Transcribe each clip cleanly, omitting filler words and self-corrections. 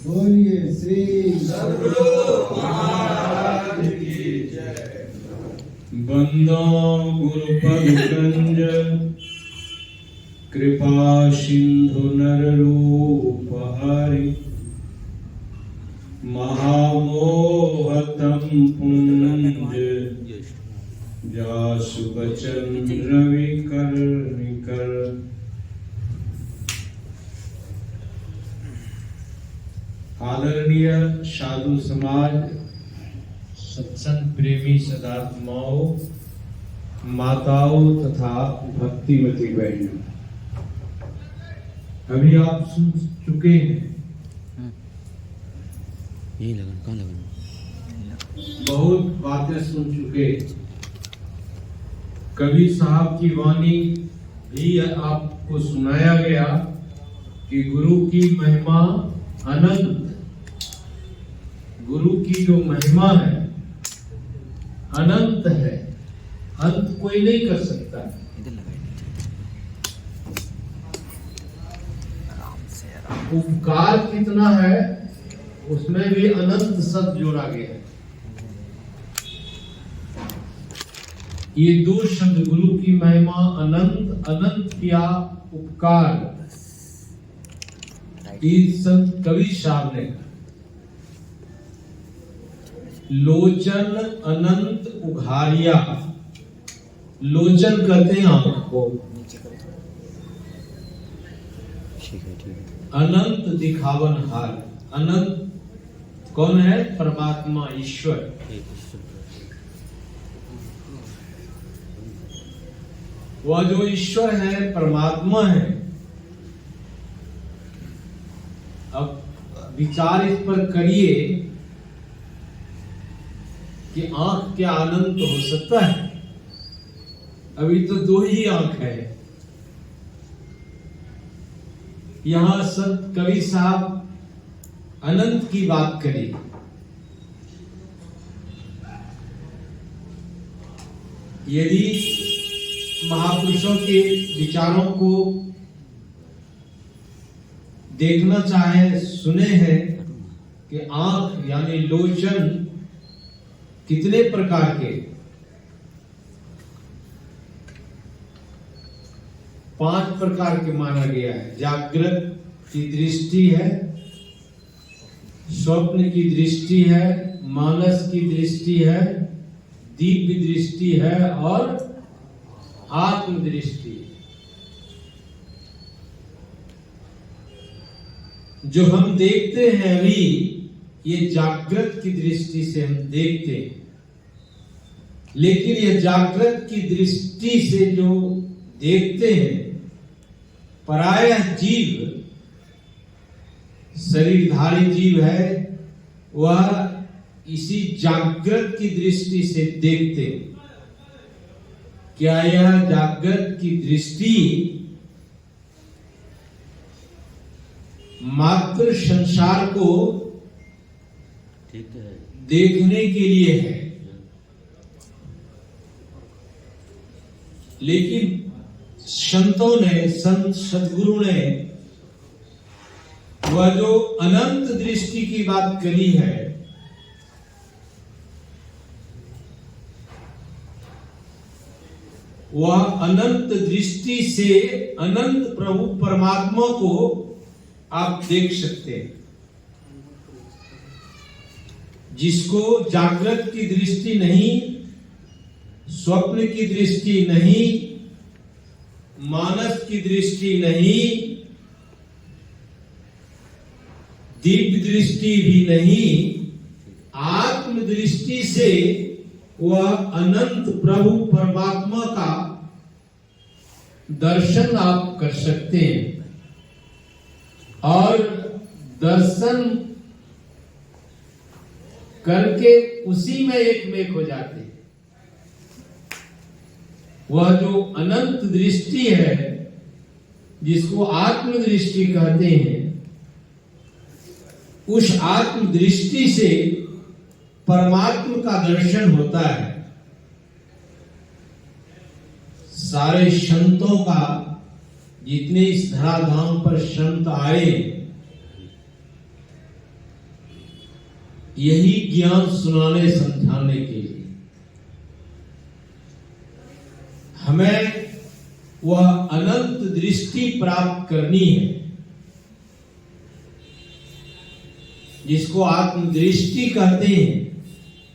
बोलिए श्री सद्गुरु महाराज की जय। बंदो गुरुपद कंज कृपा सिंधु नर रूप हरि महामोहतम पुण्य जासु बचन रवि कर निकर। आदरणीय साधु समाज, सत्संग प्रेमी सदात्माओं, माताओं तथा भक्तिमती बहनों, अभी आप सुन चुके हैं, यही लगन कहाँ लगन बहुत बातें सुन चुके। कबीर साहब की वाणी भी आपको सुनाया गया कि गुरु की महिमा अनंत। गुरु की जो महिमा है अनंत है, अंत कोई नहीं कर सकता। उपकार कितना है उसमें भी अनंत शब्द जोड़ा गया है। ये दो शब्द गुरु की महिमा अनंत, अनंत क्या उपकार, ये संत कबीर साहब ने लोचन अनंत उघारिया। लोचन कहते हैं आंख को, अनंत दिखावन हार। अनंत कौन है? परमात्मा ईश्वर। वह जो ईश्वर है, परमात्मा है। अब विचार इस पर करिए कि आंख क्या अनंत हो सकता है? अभी तो दो ही आंख है। यहां संत कबीर साहब अनंत की बात करी। यदि महापुरुषों के विचारों को देखना चाहे, सुने हैं कि आंख यानी लोचन कितने प्रकार के? 5 प्रकार के माना गया है। जागृत की दृष्टि है, स्वप्न की दृष्टि है, मानस की दृष्टि है, दिव्य दृष्टि है और आत्म दृष्टि। जो हम देखते हैं अभी, ये जागृत की दृष्टि से हम देखते हैं, लेकिन यह जागृत की दृष्टि से जो देखते हैं, परायः जीव, शरीरधारी जीव है, वह इसी जागृत की दृष्टि से देखते। क्या यह जागृत की दृष्टि मात्र संसार को देखने के लिए है? लेकिन संतों ने, संत सद्गुरु ने वह जो अनंत दृष्टि की बात करी है, वह अनंत दृष्टि से अनंत प्रभु परमात्मा को आप देख सकते हैं। जिसको जागृत की दृष्टि नहीं, स्वप्न की दृष्टि नहीं, मानस की दृष्टि नहीं, दिव्य दृष्टि भी नहीं, आत्म दृष्टि से वह अनंत प्रभु परमात्मा का दर्शन आप कर सकते हैं और दर्शन करके उसी में एक हो जाते हैं। वह जो अनंत दृष्टि है, जिसको आत्म दृष्टि कहते हैं, उस आत्म दृष्टि से परमात्मा का दर्शन होता है। सारे संतों का, जितने इस धराधाम पर संत आए, यही ज्ञान सुनाने समझाने के लिए हमें वह अनंत दृष्टि प्राप्त करनी है, जिसको आत्मदृष्टि कहते हैं,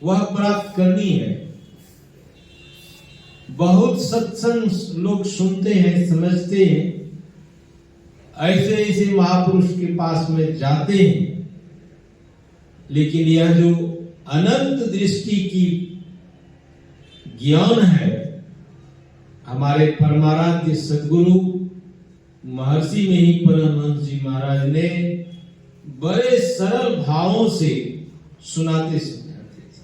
वह प्राप्त करनी है। बहुत सत्संग लोग सुनते हैं, समझते हैं, ऐसे ऐसे महापुरुष के पास में जाते हैं, लेकिन यह जो अनंत दृष्टि की ज्ञान है, हमारे परमाराध्य सद्गुरु महर्षि में ही परमहंस जी महाराज ने बड़े सरल भावों से सुनाते समझाते थे।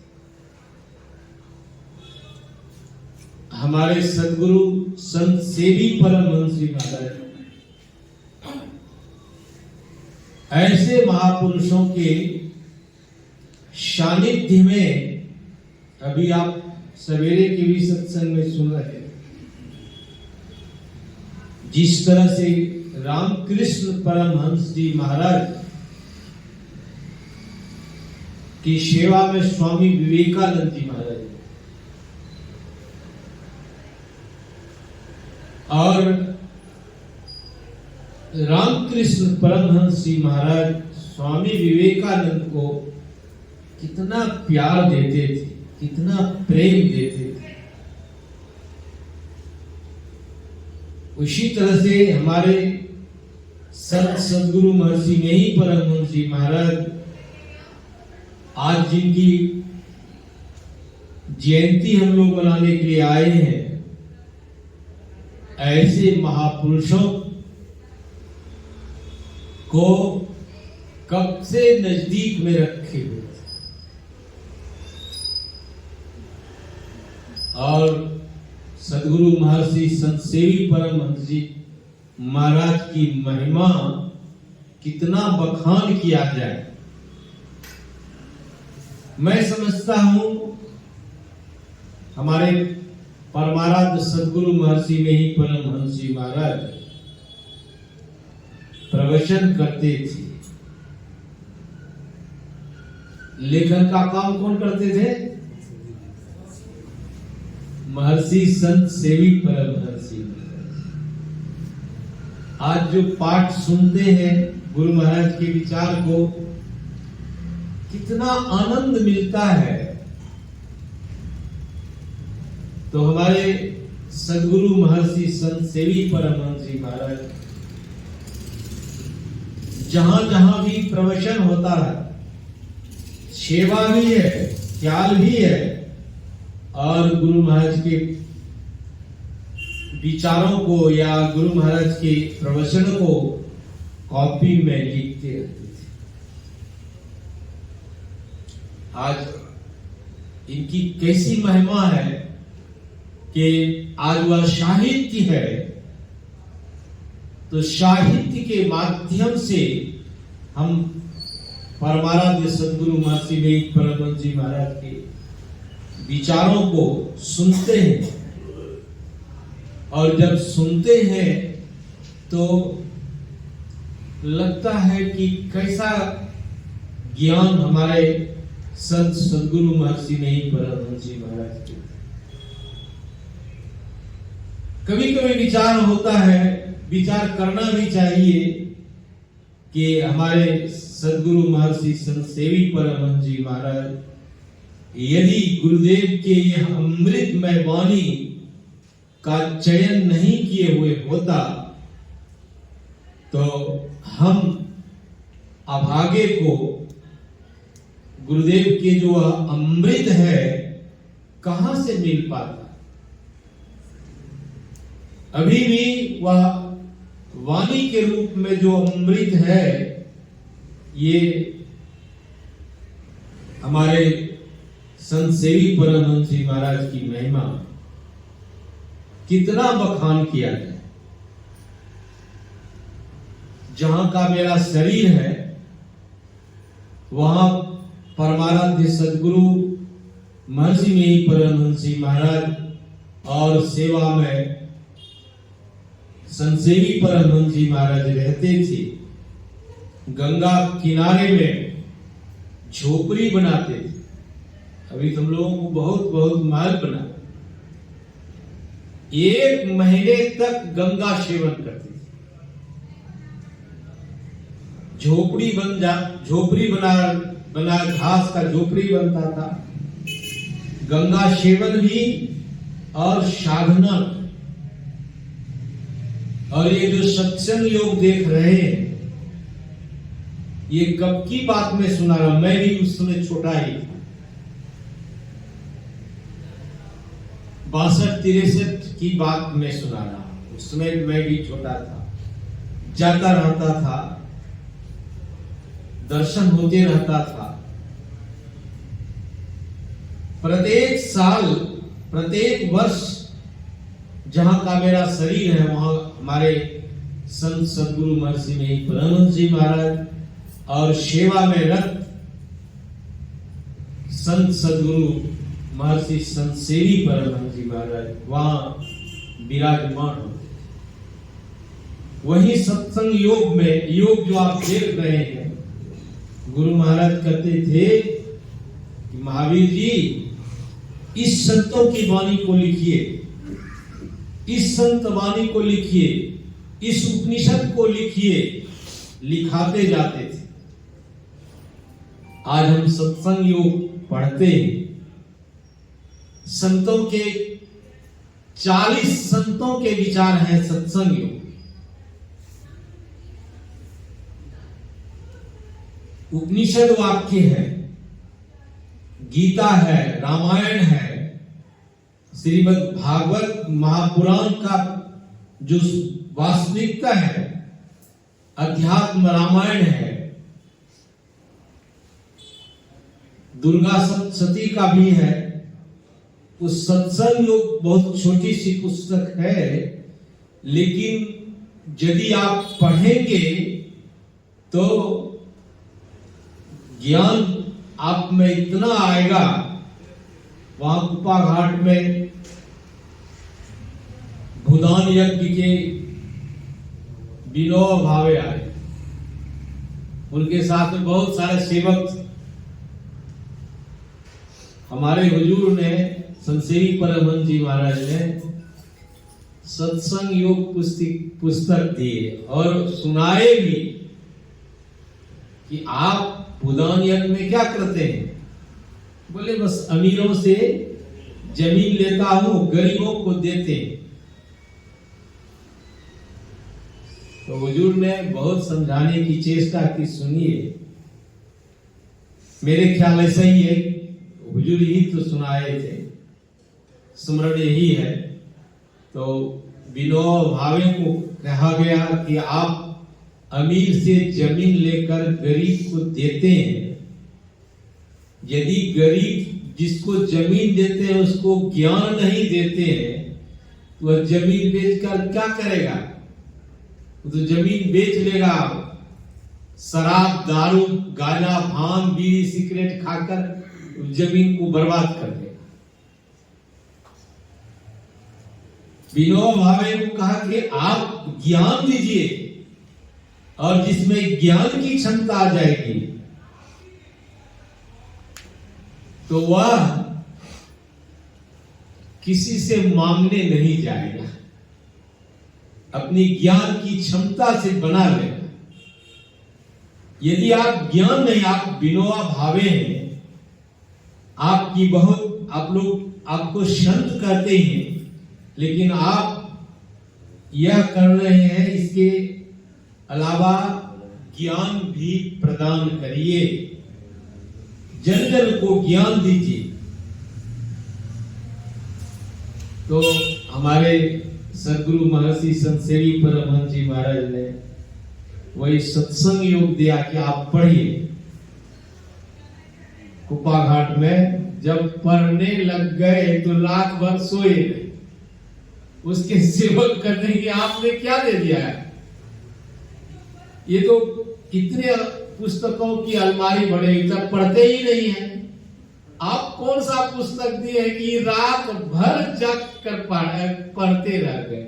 हमारे सद्गुरु संत सेवी परमहंस जी महाराज ऐसे महापुरुषों के सानिध्य में, अभी आप सवेरे के भी सत्संग में सुन रहे हैं, जिस तरह से रामकृष्ण परमहंस जी महाराज की सेवा में स्वामी विवेकानंद जी महाराज और रामकृष्ण परमहंस जी महाराज स्वामी विवेकानंद को कितना प्यार देते थे, कितना प्रेम देते थे। उसी तरह से हमारे संत सद्गुरु महर्षि में ही परमहंस जी महाराज आज जिनकी जयंती हम लोग मनाने के लिए आए हैं, ऐसे महापुरुषों को कब से नजदीक में रखे हुए और सद्गुरु महर्षि संत सेवी परमहंस जी महाराज की महिमा कितना बखान किया जाए। मैं समझता हूं हमारे परमाराध्य सद्गुरु महर्षि में ही परमहंस जी महाराज प्रवचन करते थे। लेखन का काम कौन करते थे? महर्षि संत सेवी परमहंस। आज जो पाठ सुनते हैं गुरु महाराज के विचार को, कितना आनंद मिलता है। तो हमारे सद्गुरु महर्षि संत सेवी परमहंस जी महाराज जहां जहां भी प्रवचन होता है, सेवा भी है, ख्याल भी है, और गुरु महाराज के विचारों को या गुरु महाराज के प्रवचन को कॉपी में लिखते रहते थे। आज इनकी कैसी महिमा है कि आज वह साहित्य है, तो साहित्य के माध्यम से हम परमाराध्य सद्गुरु महर्षि में परमहंस जी महाराज के विचारों को सुनते हैं, और जब सुनते हैं तो लगता है कि कैसा ज्ञान हमारे संत सद्गुरु महर्षि में परमहंस जी महाराज के। कभी कभी विचार होता है, विचार करना भी चाहिए कि हमारे सद्गुरु महर्षि संत सेवी परमहंस जी महाराज यदि गुरुदेव के यह अमृतमय वाणी का चयन नहीं किए हुए होता तो हम अभागे को गुरुदेव के जो अमृत है कहां से मिल पाता। अभी भी वह वाणी के रूप में जो अमृत है, ये हमारे संत सेवी परमहंस जी महाराज की महिमा कितना बखान किया जाए। जहां का मेरा शरीर है वहां परमाराध्य सद्गुरु महर्षि में परमहंस जी महाराज और सेवा में संत सेवी परमहंस जी महाराज रहते थे। गंगा किनारे में झोपड़ी बनाते थे। अभी तुम लोगों को बहुत बहुत महल बना। 1 महीने तक गंगा सेवन करते थे। झोपड़ी बना घास का झोपड़ी बनता था। गंगा सेवन भी और साधना। और ये जो सत्संग योग देख रहे हैं, ये कब की बात में सुना रहा हूं। मैं भी उस समय छोटा ही था, 62-63 की बात में सुना रहा हूं। उस समय मैं भी छोटा था, जाता रहता था, दर्शन होते रहता था। प्रत्येक साल, प्रत्येक वर्ष जहां का मेरा शरीर है, वहां हमारे संत सदगुरु महर्षि में परमहंस जी महाराज और सेवा में रत संत सदगुरु महर्षि संत सेवी परमहंस जी महाराज वहां विराजमान होते। वही सत्संग योग में, योग जो आप देख रहे हैं, गुरु महाराज कहते थे कि महावीर जी, इस संतों की वाणी को लिखिए, इस संत वाणी को लिखिए, इस उपनिषद को लिखिए। लिखाते जाते थे। आज हम सत्संग योग पढ़ते हैं। संतों के 40 संतों के विचार हैं सत्संग योग। उपनिषद वाक्य है, गीता है, रामायण है, श्रीमद् भागवत महापुराण का जो वास्तविकता है, अध्यात्म रामायण है, दुर्गा सप्तशती का भी है। उस सत्संग योग बहुत छोटी सी पुस्तक है, लेकिन यदि आप पढ़ेंगे तो ज्ञान आप में इतना आएगा। वहां कुपा घाट में भूदान यज्ञ के विनोद भावे आए, उनके साथ में बहुत सारे सेवक। हमारे हुजूर ने, संसेवी परमहंस जी महाराज ने सत्संग योग पुस्तक दिए और सुनाए भी कि आप भूदान यज्ञ में क्या करते हैं। बोले बस अमीरों से जमीन लेता हूं, गरीबों को देते। तो हुजूर ने बहुत समझाने की चेष्टा की, सुनिए। मेरे ख्याल ऐसा ही है, हुजूर ही तो सुनाए थे, स्मरण यही है। तो विनोद भावे को कहा गया कि आप अमीर से जमीन लेकर गरीब को देते हैं। यदि गरीब जिसको जमीन देते हैं उसको ज्ञान नहीं देते हैं, तो वह जमीन बेचकर क्या करेगा? तो जमीन बेच लेगा, शराब, दारू, गांजा, भांग, बीड़ी, सिगरेट खाकर जमीन को बर्बाद कर देगा। विनोद भावे को कहा कि आप ज्ञान दीजिए, और जिसमें ज्ञान की क्षमता आ जाएगी तो वह किसी से मांगने नहीं जाएगा, अपनी ज्ञान की क्षमता से बना लेगा। यदि आप ज्ञान नहीं, आप विनोबा भावे हैं, आपकी बहुत, आप लोग आपको संत कहते हैं, लेकिन आप यह कर रहे हैं, इसके अलावा ज्ञान भी प्रदान करिए, जन जन को ज्ञान दीजिए। तो हमारे सदगुरु महर्षि संत सेवी परमहंस जी महाराज ने वही सत्संग योग दिया कि आप पढ़िए। कुपा घाट में जब पढ़ने लग गए तो रात भर सोए नहीं। उसके सेवक करने की आपने क्या दे दिया है? ये तो कितने पुस्तकों की अलमारी बढ़ेगी, तब पढ़ते ही नहीं है। आप कौन सा पुस्तक दिए है कि रात भर जग कर पढ़ते रह गए?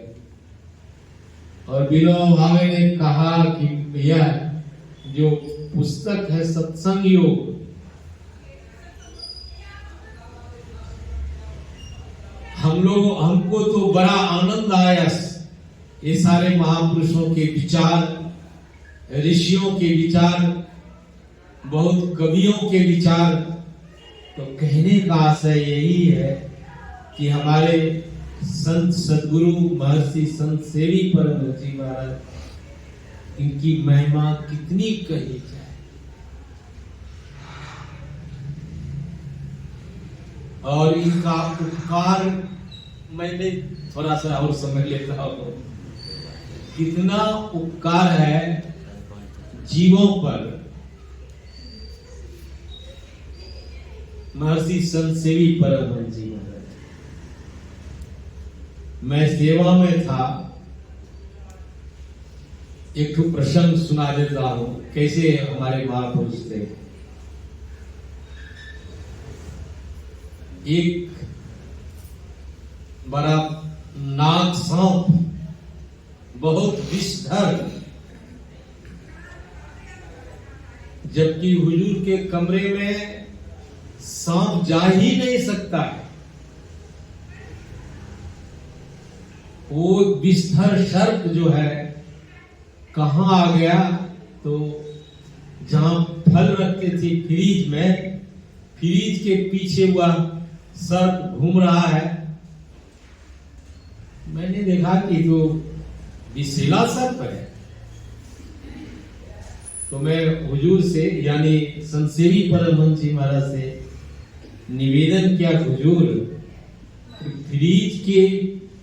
और विनोद भावे ने कहा कि यह जो पुस्तक है सत्संग योग, हमको तो बड़ा आनंद आया ये सारे महापुरुषों के विचार, ऋषियों के विचार, बहुत कवियों के विचार। तो कहने का आशय यही है कि हमारे संत सदगुरु महर्षि संत सेवी परमहंस जी महाराज, इनकी महिमा कितनी कही जाए। और इनका उपकार मैंने थोड़ा सा और समझ लेता हूं, कितना उपकार है जीवों पर। महर्षि संत सेवी परमहंस जी महाराज, मैं सेवा में था, एक ठो प्रसंग सुना देता हूं कैसे हमारे महापुरुष थे। एक बड़ा नाग सांप, बहुत विषधर, जबकि हुजूर के कमरे में सांप जा ही नहीं सकता है। वो विषधर सर्प जो है कहां आ गया, तो जहां फल रखते थे फ्रीज में, फ्रीज के पीछे हुआ सर्प घूम रहा है। मैंने देखा कि जो विषैला सर्प है, तो मैं हुजूर से यानी संत सेवी परमहंस जी महाराज से निवेदन किया, हुजूर फ्रीज के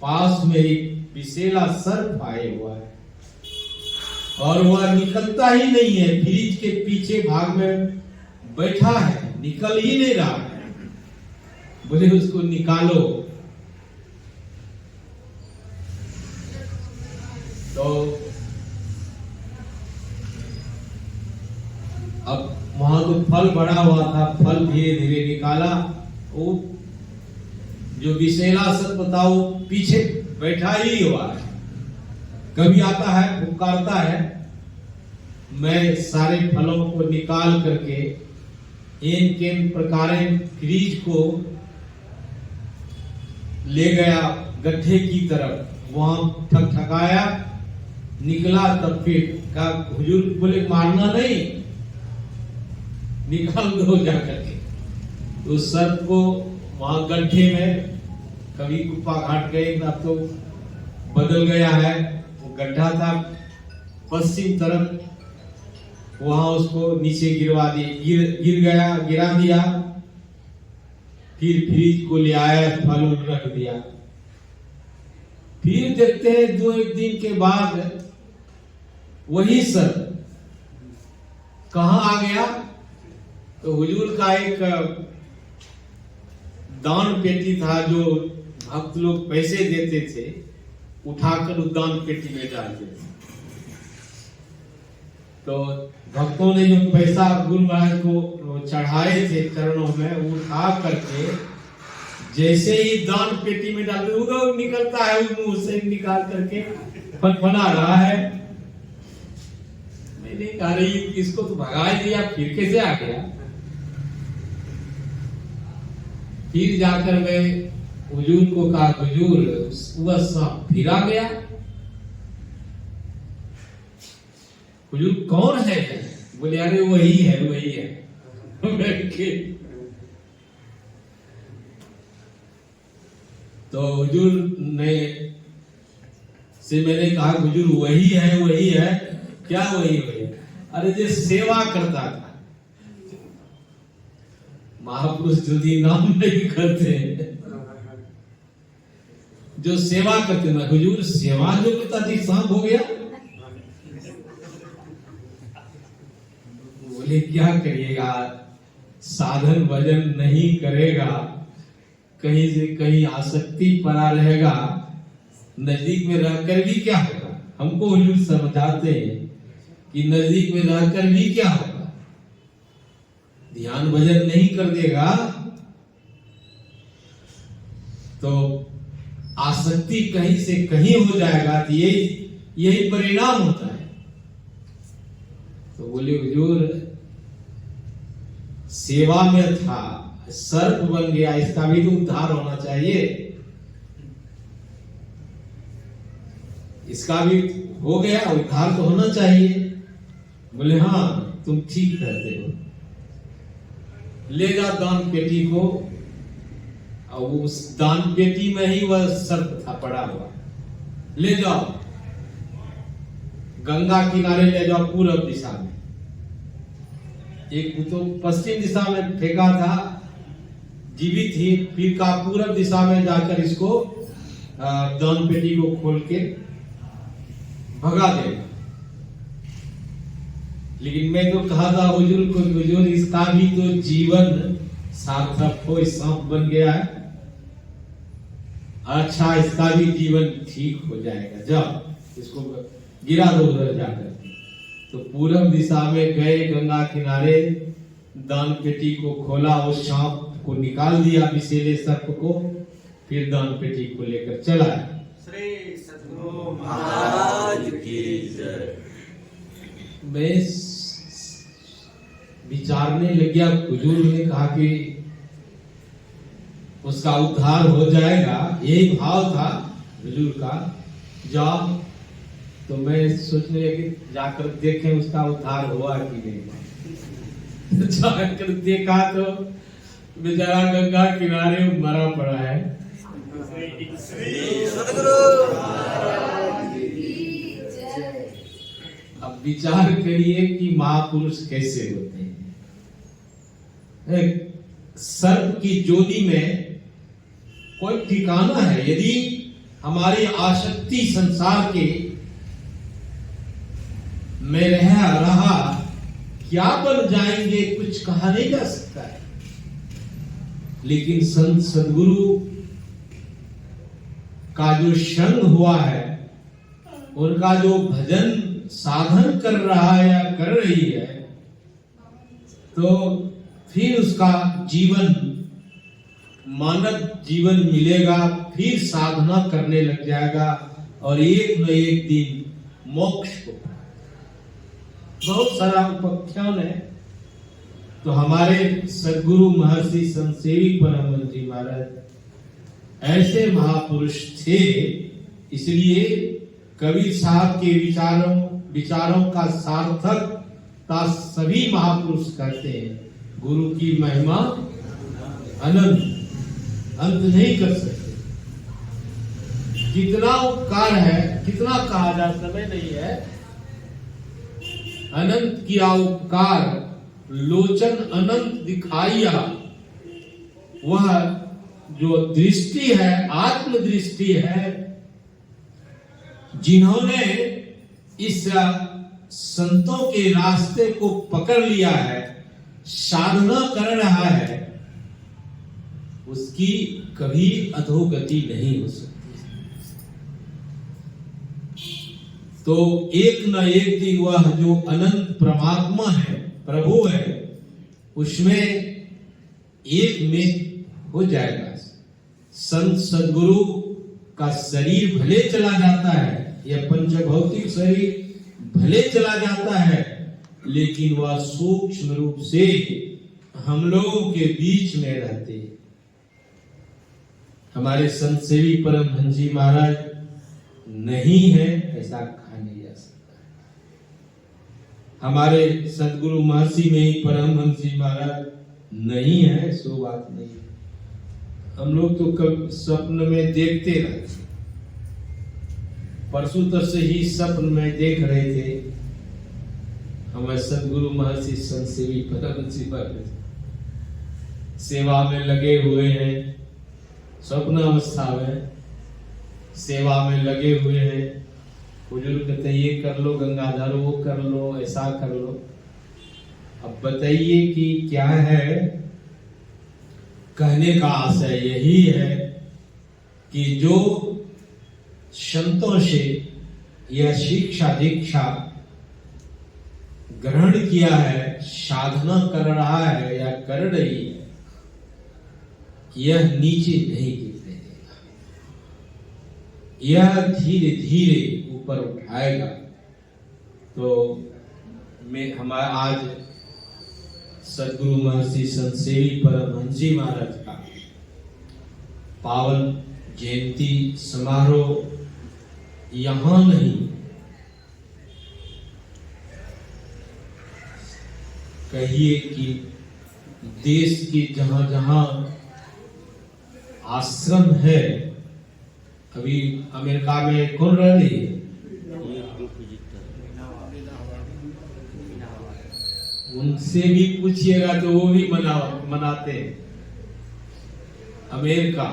पास में एक विषैला सर्प आए हुआ है और वह निकलता ही नहीं है, फ्रीज के पीछे भाग में बैठा है, निकल ही नहीं रहा है। बोले उसको निकालो। तो अब वहां तो फल बड़ा हुआ था, फल धीरे धीरे निकाला। वो जो विषैला सर्प था वो पीछे बैठा ही हुआ है, कभी आता है पुकारता है। मैं सारे फलों को निकाल करके इन के प्रकार फ्रीज को ले गया गड्ढे की तरफ, वहां ठकठकाया, निकला। तब फिर का हुजूर बोले मारना नहीं, निकाल दो जाकर के। तो सर्प को वहां गड्ढे में, कभी कुप्पा घाट गए, अब तो बदल गया है, वो गड्ढा था पश्चिम तरफ, वहां उसको नीचे गिरवा दिए, गिर गया, गिरा दिया। फिर फ्रीज को ले आया, फल रख दिया। फिर देखते हैं 2-1 दिन के बाद वही सर्प कहां आ गया, तो हुजूर का एक दान पेटी था, जो भक्त लोग पैसे देते थे, उठाकर उस दान पेटी में डालते थे। तो भक्तों ने जो पैसा गुरु महाराज को चढ़ाए थे चरणों में, वो उठा करके जैसे ही दान पेटी में डालते, उधर निकलता है, मुंह से निकाल करके फनफना रहा है। मैंने कहा इसको तो भगा दिया, फिर कैसे आ गया। फिर जाकर मैं हुजूर को कहा, हुजूर वह सांप फिर आ गया। हुजूर कौन है? बोले अरे वही है, वही है। तो हुजूर ने से मैंने कहा, हुजूर वही है, वही है। क्या वही है? अरे जो सेवा करता था। महापुरुष जल्दी नाम नहीं करते, जो सेवा करते ना। हुजूर सेवा जो करता थी, सांप हो गया। बोले क्या करिएगा, साधन भजन नहीं करेगा, कहीं से कहीं आसक्ति पड़ा रहेगा, नजदीक में रहकर भी क्या होगा। हमको हुजूर समझाते हैं कि नजदीक में रहकर भी क्या होगा, ध्यान भजन नहीं कर देगा तो आसक्ति कहीं से कहीं हो जाएगा। तो यही परिणाम होता है। तो बोले हुजूर सेवा में था, सर्प बन गया, इसका भी तो उद्धार होना चाहिए। इसका भी हो गया, उद्धार तो होना चाहिए। बोले हाँ तुम ठीक कहते हो, ले जा दान पेटी को। और उस दान पेटी में ही वह सर्प था पड़ा हुआ, ले जाओ गंगा किनारे ले जाओ पूरब दिशा में। एक तो पश्चिम दिशा में फेंका था, जीवित ही, फिर का पूरब दिशा में जाकर इसको दान पेटी को खोल के भगा देगा। लेकिन मैं तो कहा था हुजूर को, हुजूर इसका भी तो जीवन सार्थक हो, सांप बन गया है, अच्छा इसका भी जीवन ठीक हो जाएगा, जाओ इसको गिरा दो उधर जाकर। तो पूरब दिशा में गए, गंगा किनारे दान पेटी को खोला, उस सांप को निकाल दिया, विषैले सर्प को, फिर दान पेटी को लेकर चला। श्री सद्गुरु महाराज की जय। मैं विचारने लग गया, हुजूर ने कहा कि उसका उद्धार हो जाएगा, यही भाव था हुजूर का, जाओ। तो मैं सोचने लगी जाकर देखें उसका उद्धार हुआ कि नहीं। जाकर देखा तो बेचारा गंगा किनारे मरा पड़ा है। श्री सद्गुरु अब विचार करिए कि महापुरुष कैसे होते हैं। सर्प की जोड़ी में कोई ठिकाना है? यदि हमारी आसक्ति संसार के में रहा, क्या बन जाएंगे कुछ कहा नहीं जा सकता है। लेकिन संत सद्गुरु का जो संग हुआ है, उनका जो भजन साधन कर रहा है या कर रही है, तो फिर उसका जीवन मानव जीवन मिलेगा, फिर साधना करने लग जाएगा और एक न एक दिन मोक्ष को। बहुत सारा उपाख्यान है। तो हमारे सद्गुरु महर्षि संतसेवी परमहंस जी महाराज ऐसे महापुरुष थे, इसलिए कबीर साहब के विचारों का सार्थकता सभी महापुरुष कहते हैं। गुरु की महिमा अनंत, अंत नहीं कर सकते। कितना उपकार है, कितना कहा जा समय नहीं है। अनंत किया उपकार, लोचन अनंत दिखाइया। वह जो दृष्टि है, आत्म दृष्टि है, जिन्होंने इस संतों के रास्ते को पकड़ लिया है, साधना कर रहा है, उसकी कभी अधोगति नहीं हो सकती। तो एक न एक दिन वह जो अनंत परमात्मा है, प्रभु है, उसमें एक में हो जाएगा। संत सद्गुरु का शरीर भले चला जाता है, यह पंचभौतिक शरीर भले चला जाता है, लेकिन वह सूक्ष्म रूप से हम लोगों के बीच में रहते हैं। हमारे संत सेवी परमहंस जी महाराज नहीं है, ऐसा कहा नहीं जा सकता। हमारे सद्गुरु महर्षि में ही परमहंस जी महाराज नहीं है, सो बात नहीं। हम लोग तो कब स्वप्न में देखते रहते। परसों तक से ही स्वप्न में देख रहे थे हमारे सद्गुरु महर्षि संत सेवी परमहंस जी महाराज सेवा में लगे हुए हैं, स्वप्न अवस्था में सेवा में लगे हुए हैं। हुजूर कहते ये कर लो गंगाधर, वो कर लो, ऐसा कर लो। अब बताइए कि क्या है। कहने का आशय यही है कि जो संतों से यह शिक्षा दीक्षा ग्रहण किया है, साधना कर रहा है या कर रही है, यह नीचे नहीं गिरने देगा, यह धीरे धीरे ऊपर उठाएगा। तो मैं हमारा आज सद्गुरु महर्षि संत सेवी परमहंस जी महाराज का पावन जयंती समारोह यहां नहीं, कहिए कि देश के जहां जहां आश्रम है, अभी अमेरिका में कौन रह रही है, उनसे भी पूछिएगा तो वो भी मनाते हैं। अमेरिका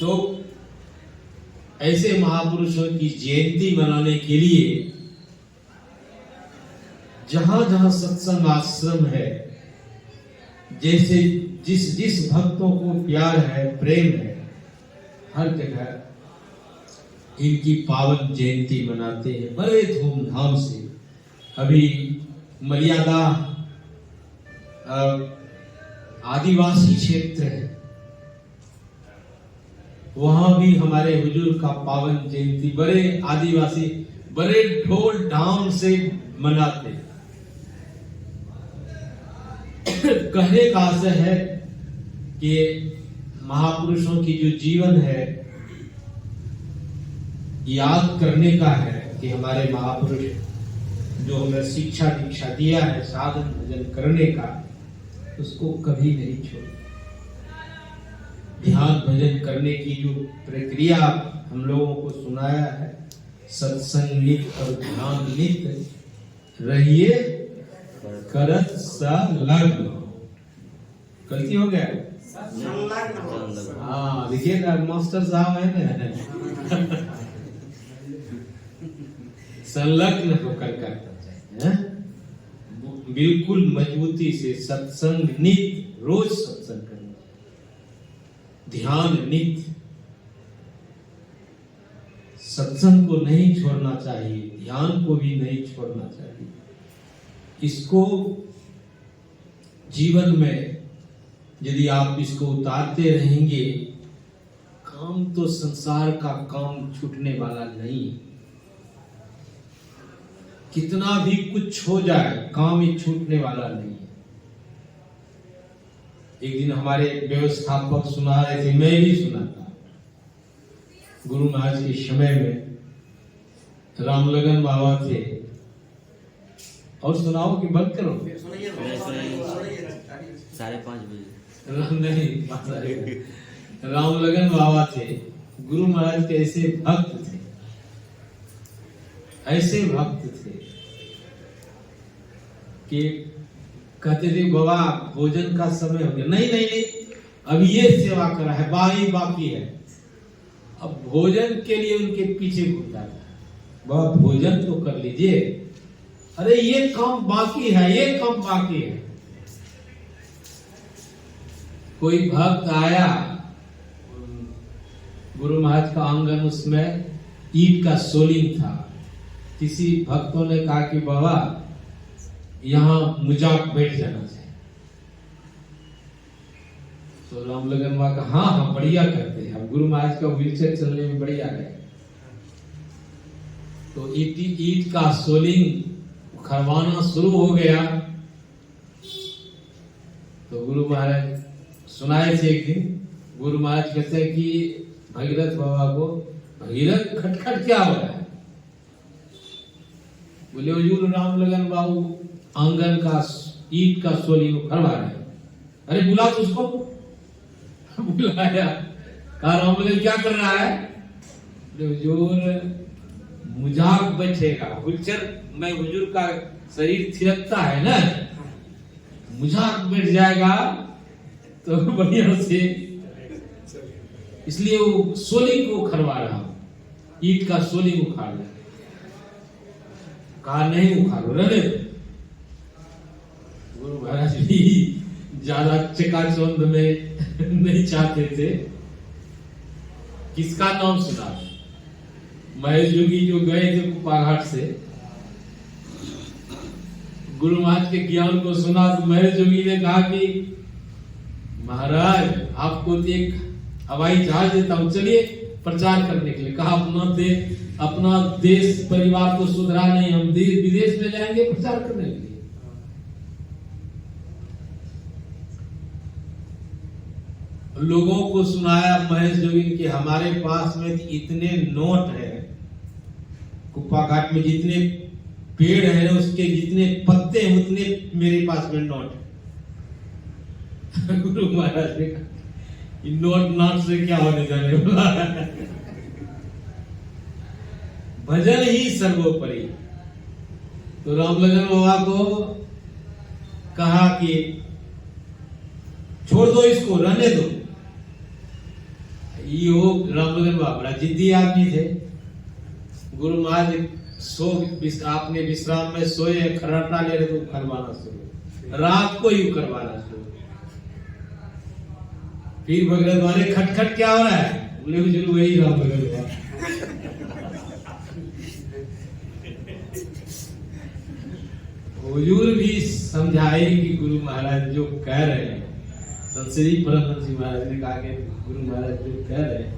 तो ऐसे महापुरुषों की जयंती मनाने के लिए जहां जहां सत्संग आश्रम है, जैसे जिस जिस भक्तों को प्यार है, प्रेम है, हर जगह इनकी पावन जयंती मनाते हैं बड़े धूमधाम से। अभी मर्यादा आदिवासी क्षेत्र है, वहां भी हमारे हुजूर का पावन जयंती बड़े आदिवासी बड़े ढोल ढाम से मनाते। कहने का आशय है कि महापुरुषों की जो जीवन है याद करने का है कि हमारे महापुरुष जो हमें शिक्षा दीक्षा दिया है साधन भजन करने का, उसको कभी नहीं छोड़े। ध्यान भजन करने की जो प्रक्रिया हम लोगों को सुनाया है, सत्संग नित्य और ध्यान नित्य रहिए करत संलग्न। गलती हो गया, हाँ देखिए ना मास्टर साहब है ना संलग्न होकर करना चाहिए, बिल्कुल मजबूती से सत्संग नित्य, रोज सत्संग करना, ध्यान नित्य, सत्संग को नहीं छोड़ना चाहिए, ध्यान को भी नहीं छोड़ना चाहिए। इसको जीवन में यदि आप इसको उतारते रहेंगे, काम तो संसार का काम छूटने वाला नहीं। कितना भी कुछ हो जाए, काम ही छूटने वाला नहीं है। एक दिन हमारे व्यवस्थापक सुना रहे थे, मैं भी सुना था, गुरु महाराज के समय में रामलगन बाबा थे। और सुनाओ कि बंद करो, 5:30 बजे नहीं, रामलगन बाबा थे, गुरु महाराज के ऐसे भक्त थे, ऐसे भक्त थे कि कहते थे बाबा भोजन का समय हो गया, नहीं नहीं नहीं अब ये सेवा करा है, बाकी है। अब भोजन के लिए उनके पीछे घूमता था, बाबा भोजन तो कर लीजिए, अरे ये काम बाकी है, ये काम बाकी है। कोई भक्त आया, गुरु महाराज का आंगन, उसमें ईंट का सोलिंग था। किसी भक्तों ने कहा कि बाबा यहाँ मुजाक बैठ जाना चाहिए। तो रामलगन बाबा का हाँ बढ़िया करते हैं। अब गुरु महाराज का व्हीलचेयर चलने में बढ़िया है, तो ईंट का सोलिंग खरवाना शुरू हो गया। तो गुरु महाराज सुनाए थे एक दिन, गुरु महाराज कहते हैं कि भगीरथ बाबा को, भगीरथ खटखट क्या हो रहा है? बोले हुजूर रामलगन बाबू आंगन का ईंट का सोलिंग खरवा रहे हैं। अरे बुला तो उसको। बुलाया, कहा रामलगन क्या कर रहा है? हुजूर मुजाक बैठेगा, व्हीलचेयर में हुजूर का शरीर थिरकता है ना, मुजाक बैठ जाएगा तो बढ़िया से, इसलिए वो सोलिंग को उखड़वा रहा, ईंट का सोलिंग उखाड़ रहा। कहा नहीं उखाड़ो, रहने दो। गुरु महाराज भी ज्यादा चकाचौंध में नहीं चाहते थे। किसका नाम सुना? महेश जोगी जो गए थे कुपाघाट से, गुरु महाराज के ज्ञान को सुना तो महेश जोगी ने कहा कि महाराज आपको तो एक हवाई जहाज देता हूं, चलिए प्रचार करने के लिए। कहा अपना देश परिवार को सुधरा नहीं, हम देश विदेश में जाएंगे प्रचार करने के लिए। लोगों को सुनाया महेश जोगिन कि हमारे पास में इतने नोट है, कुप्पा घाट में जितने पेड़ है उसके जितने पत्ते हैं उतने मेरे पास में नोट है। गुरु महाराज ने कहा नोट नोट से क्या होने जाने वाला, भजन ही सर्वोपरि। तो रामलगन बाबा को कहा कि छोड़ दो इसको, रहने दो। ये रामलगन बाबा बड़ा जिद्दी आदमी थे। गुरु महाराज आपने विश्राम में सोए, खर्राटा ले रहे तो करवाना शुरू, रात को ही करवाना शुरू। फिर भगत वाले खटखट क्या हो रहा है, बोले हुजूर वही रामलगन बाबा। हुजूर भी समझाए कि गुरु महाराज जो कह रहे हैं, संतश्री परमहंस जी महाराज ने कहा कि गुरु महाराज जो कह रहे हैं,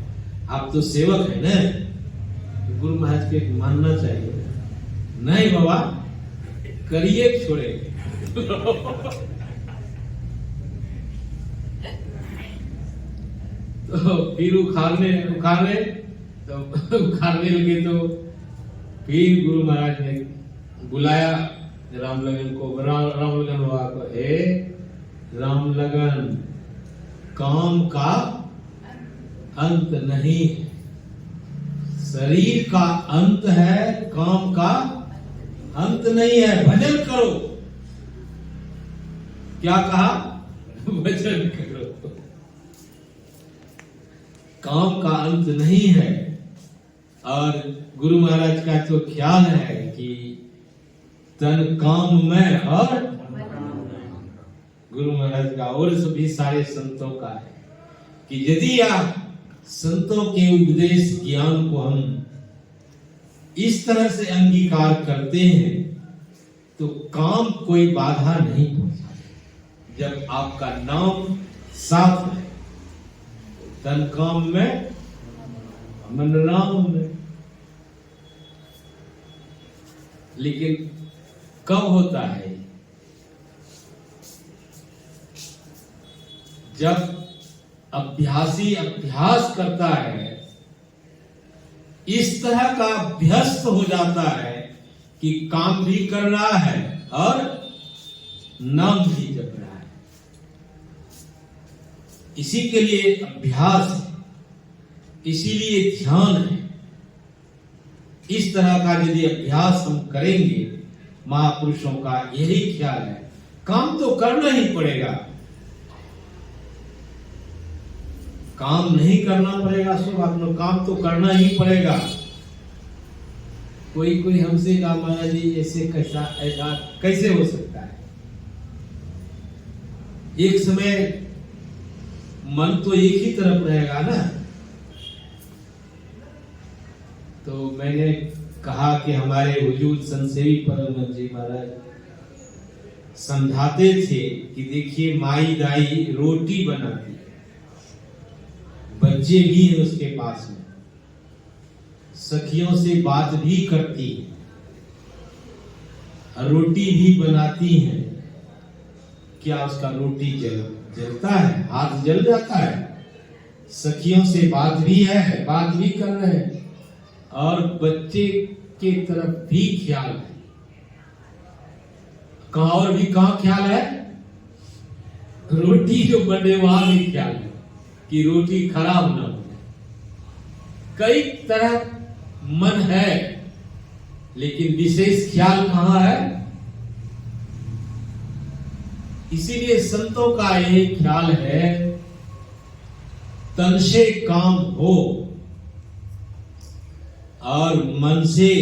आप तो सेवक है ना, तो गुरु महाराज के मानना चाहिए। नहीं बाबा करिए, छोड़े। तो फिर उखाड़ने लगे। तो फिर गुरु महाराज ने बुलाया रामलगन को, रामलगन बाबा को, हे रामलगन, काम का अंत नहीं है, शरीर का अंत है, काम का अंत नहीं है, भजन करो। क्या कहा? भजन करो, काम का अंत नहीं है। और गुरु महाराज का तो ख्याल है कि तन काम में, और गुरु महाराज का और सभी सारे संतों का है कि यदि आप संतों के उपदेश ज्ञान को हम इस तरह से अंगीकार करते हैं तो काम कोई बाधा नहीं पहुंचा। जब आपका नाम साथ है, तन काम में, मन राम में। लेकिन कब होता है? जब अभ्यासी अभ्यास करता है, इस तरह का अभ्यस्त हो जाता है कि काम भी कर रहा है और नाम भी जप रहा है। इसी के लिए अभ्यास है, इसीलिए ध्यान है। इस तरह का यदि अभ्यास हम करेंगे, महापुरुषों का यही ख्याल है, काम तो करना ही पड़ेगा। काम नहीं करना पड़ेगा सब आपको, काम तो करना ही पड़ेगा। कोई हमसे कहा महाराज जी ऐसे कैसा, ऐसा कैसे हो सकता है? एक समय मन तो एक ही तरफ रहेगा ना। तो मैंने कहा कि हमारे हुजूर संतसेवी परमहंस जी महाराज समझाते थे कि देखिए माई दाई रोटी बनाती, बच्चे भी हैं उसके पास में, सखियों से बात भी करती है, रोटी भी बनाती हैं। क्या उसका रोटी जलता है? हाथ जल जाता है। सखियों से बात भी है, बात भी कर रहे हैं, और बच्चे के तरफ भी ख्याल है। कहां और भी कहां ख्याल है? रोटी जो बने वहां भी ख्याल है कि रोटी खराब ना हो। कई तरह मन है, लेकिन विशेष ख्याल कहां है? इसीलिए संतों का यही ख्याल है, तन से काम हो और मन से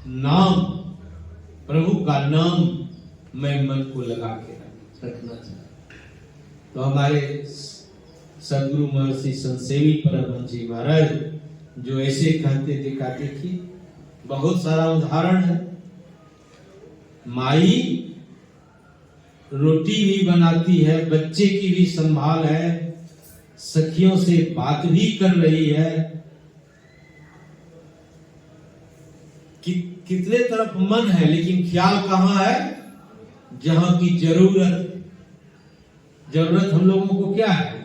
नाम, प्रभु का नाम मैं मन को लगा के रखना चाहिए। तो हमारे सदगुरु महर्षि संतसेवी परमहंस जी महाराज जो ऐसे कहते दिखाते कि बहुत सारा उदाहरण है। माई रोटी भी बनाती है, बच्चे की भी संभाल है, सखियों से बात भी कर रही है। कितने तरफ मन है, लेकिन ख्याल कहां है? जहां की जरूरत हम लोगों को क्या है?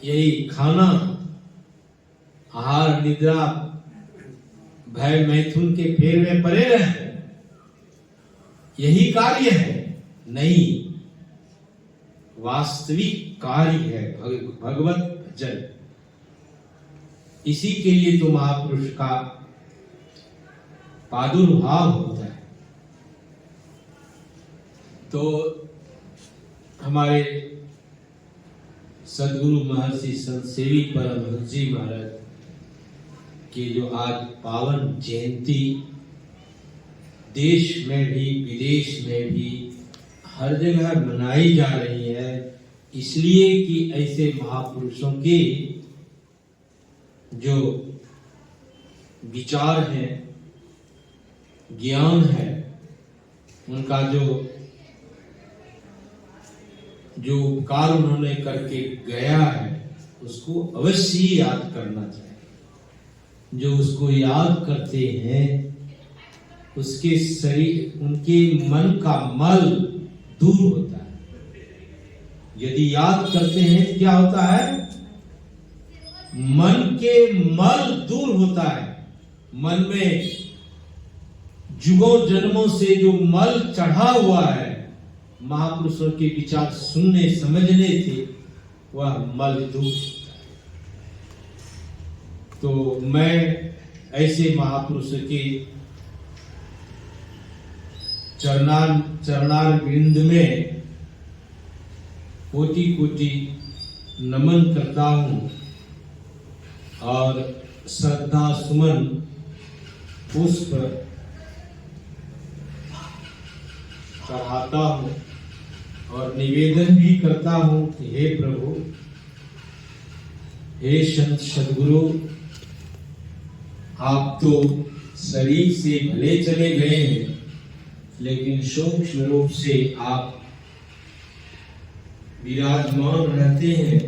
यही खाना, आहार, निद्रा, भय मैथुन के फेर में पड़े रहे, यही कार्य है? नहीं, वास्तविक कार्य है भगवत भजन। इसी के लिए तो महापुरुष का प्रादुर्भाव होता है। तो हमारे सदगुरु महर्षि संत सेवी परमहंस जी महाराज की जो आज पावन जयंती देश में भी विदेश में भी हर जगह मनाई जा रही है, इसलिए कि ऐसे महापुरुषों के जो विचार हैं, ज्ञान है, उनका जो उपकार उन्होंने करके गया है, उसको अवश्य ही याद करना चाहिए। जो उसको याद करते हैं, उसके शरीर, उनके मन का मल दूर होता है। यदि याद करते हैं, क्या होता है? मन के मल दूर होता है। मन में जुगों जन्मों से जो मल चढ़ा हुआ है, महापुरुषों के विचार सुनने समझने से वह मल दूर होता है। तो मैं ऐसे महापुरुषों के चरणार बिंद में कोटि कोटि नमन करता हूँ और श्रद्धा सुमन पुष्प चढ़ाता हूँ और निवेदन भी करता हूँ कि हे प्रभु, हे संत सद्गुरु, आप तो शरीर से भले चले गए हैं, लेकिन सूक्ष्म रूप से आप विराजमान रहते हैं।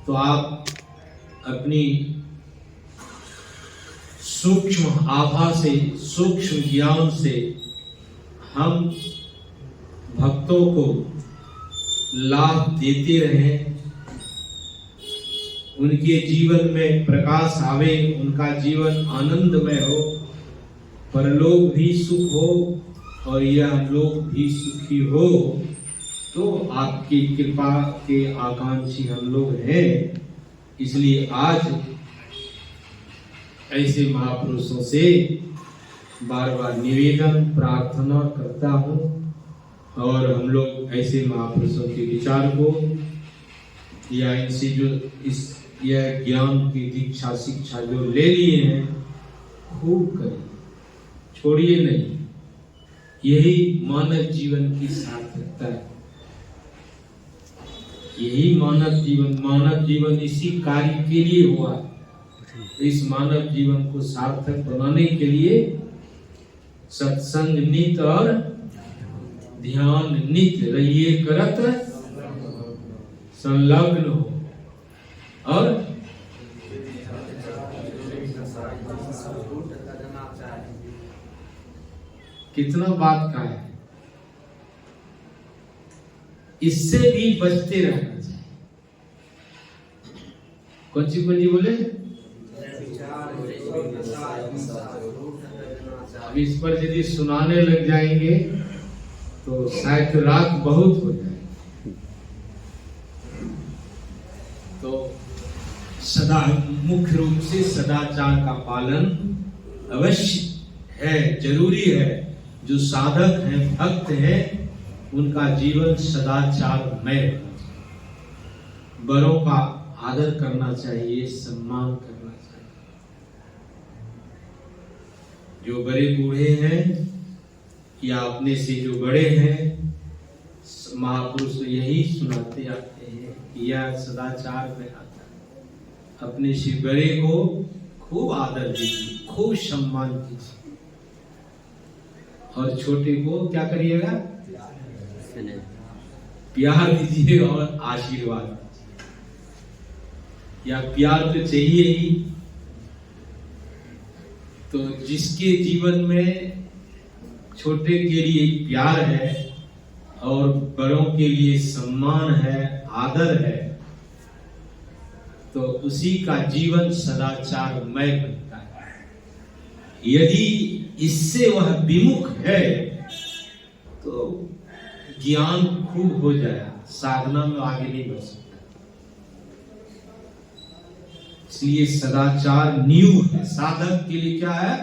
तो आप अपनी सूक्ष्म आभा से, सूक्ष्म ज्ञान से हम भक्तों को लाभ देते रहें, उनके जीवन में प्रकाश आवे, उनका जीवन आनंदमय हो, परलोक भी सुख हो और यह लोक भी सुखी हो। तो आपकी कृपा के आकांक्षी हम लोग हैं। इसलिए आज ऐसे महापुरुषों से बार बार निवेदन प्रार्थना करता हूँ और हम लोग ऐसे महापुरुषों के विचार को या इनसे जो यह ज्ञान की दीक्षा शिक्षा जो ले लिए हैं, खूब करें, छोड़िए नहीं। यही मानव जीवन की सार्थकता है। यही मानव जीवन इसी कार्य के लिए हुआ है। इस मानव जीवन को सार्थक बनाने के लिए सत्संग नित और ध्यान नित रहिए करत संलग्न हो। और कितना बात का है, इससे भी बचते रहना चाहिए। कौन सी बोले? अब इस पर यदि सुनाने लग जाएंगे तो शायद रात बहुत हो जाए। तो सदा मुख्य रूप से सदाचार का पालन अवश्य है, जरूरी है। जो साधक हैं, भक्त हैं, उनका जीवन सदाचारमय होना चाहिए। बड़ों का आदर करना चाहिए, सम्मान करना चाहिए। जो बड़े बूढ़े हैं या अपने से जो बड़े हैं, महापुरुष यही सुनाते आते हैं कि यह सदाचार में आता है। अपने से बड़े को खूब आदर दीजिए, खूब सम्मान कीजिए, और छोटे को क्या करिएगा? प्यार दीजिए और आशीर्वाद दीजिए। या प्यार तो चाहिए ही। तो जिसके जीवन में छोटे के लिए प्यार है और बड़ों के लिए सम्मान है, आदर है, तो उसी का जीवन सदाचारमय बनता है। यदि इससे वह विमुख है तो ज्ञान खूब हो जाए, साधना में आगे नहीं बढ़ सकता। इसलिए सदाचार नींव है, साधक के लिए क्या है?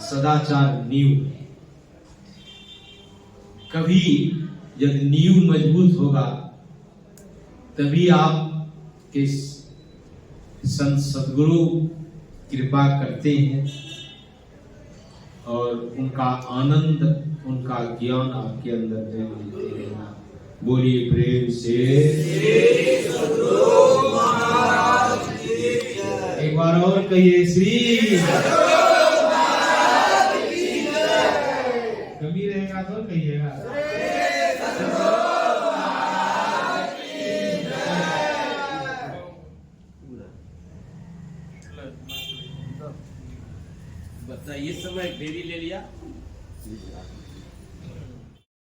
सदाचार नींव है। कभी जब नींव मजबूत होगा तभी आप के संत सद्गुरु कृपा करते हैं और उनका आनंद, उनका ज्ञान आपके अंदर दे देते हैं। बोलिए प्रेम से एक बार और कहिए श्री। कभी रहेगा तो कहिएगा। बताइए, समय देरी ले लिया।